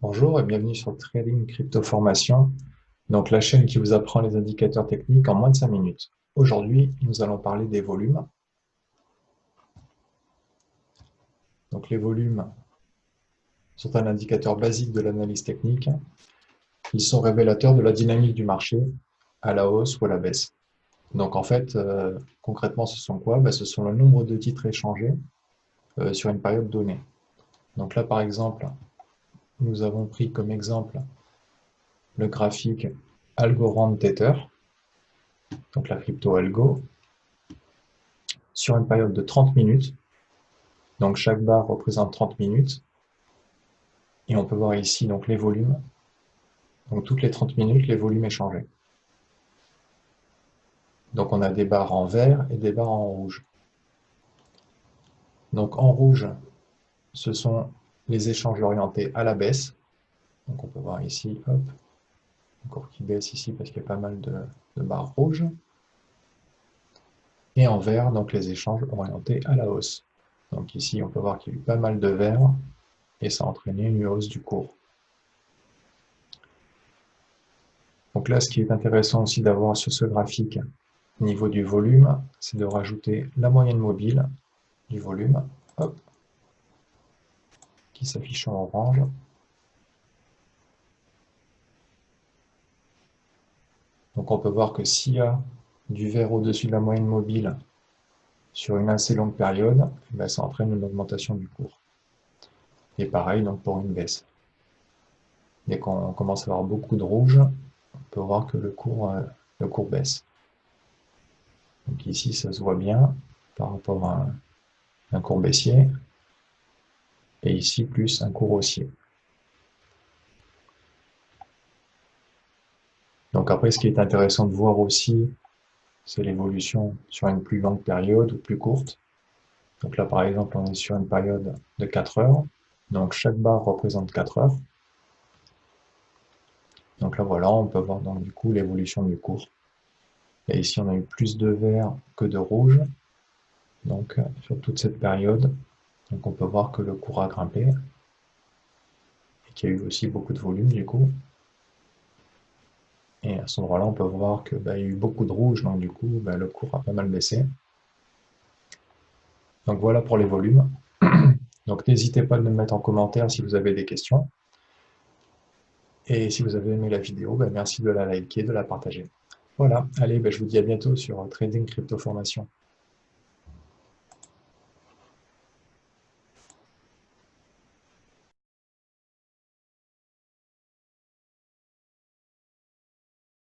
Bonjour et bienvenue sur Trading Crypto Formation, donc la chaîne qui vous apprend les indicateurs techniques en moins de 5 minutes. Aujourd'hui, nous allons parler des volumes. Donc les volumes sont un indicateur basique de l'analyse technique. Ils sont révélateurs de la dynamique du marché à la hausse ou à la baisse. Donc en fait, concrètement, ce sont quoi? Ce sont le nombre de titres échangés sur une période donnée. Donc là, par exemple, nous avons pris comme exemple le graphique Algorand Tether, donc la crypto algo, sur une période de 30 minutes. Donc chaque barre représente 30 minutes. Et on peut voir ici donc les volumes. Donc toutes les 30 minutes, les volumes échangés. Donc on a des barres en vert et des barres en rouge. Donc en rouge, ce sont les échanges orientés à la baisse. Donc on peut voir ici, hop, un cours qui baisse ici parce qu'il y a pas mal de barres rouges. Et en vert, donc les échanges orientés à la hausse. Donc ici, on peut voir qu'il y a eu pas mal de vert et ça a entraîné une hausse du cours. Donc là, ce qui est intéressant aussi d'avoir sur ce graphique, au niveau du volume, c'est de rajouter la moyenne mobile du volume, hop, qui s'affiche en orange. Donc on peut voir que s'il y a du vert au-dessus de la moyenne mobile sur une assez longue période, ça entraîne une augmentation du cours. Et pareil donc pour une baisse. Dès qu'on commence à avoir beaucoup de rouge, on peut voir que le cours baisse. Donc ici, ça se voit bien par rapport à un cours baissier. Et ici, plus un cours haussier. Donc après, ce qui est intéressant de voir aussi, c'est l'évolution sur une plus longue période ou plus courte. Donc là, par exemple, on est sur une période de 4 heures. Donc chaque barre représente 4 heures. Donc là, voilà, on peut voir donc du coup l'évolution du cours. Et ici, on a eu plus de vert que de rouge. Donc sur toute cette période, donc on peut voir que le cours a grimpé et qu'il y a eu aussi beaucoup de volume du coup. Et à ce endroit-là, on peut voir qu'il y a eu beaucoup de rouge, donc du coup, le cours a pas mal baissé. Donc voilà pour les volumes. Donc n'hésitez pas à me mettre en commentaire si vous avez des questions. Et si vous avez aimé la vidéo, merci de la liker, de la partager. Voilà, allez, je vous dis à bientôt sur Trading Crypto Formation.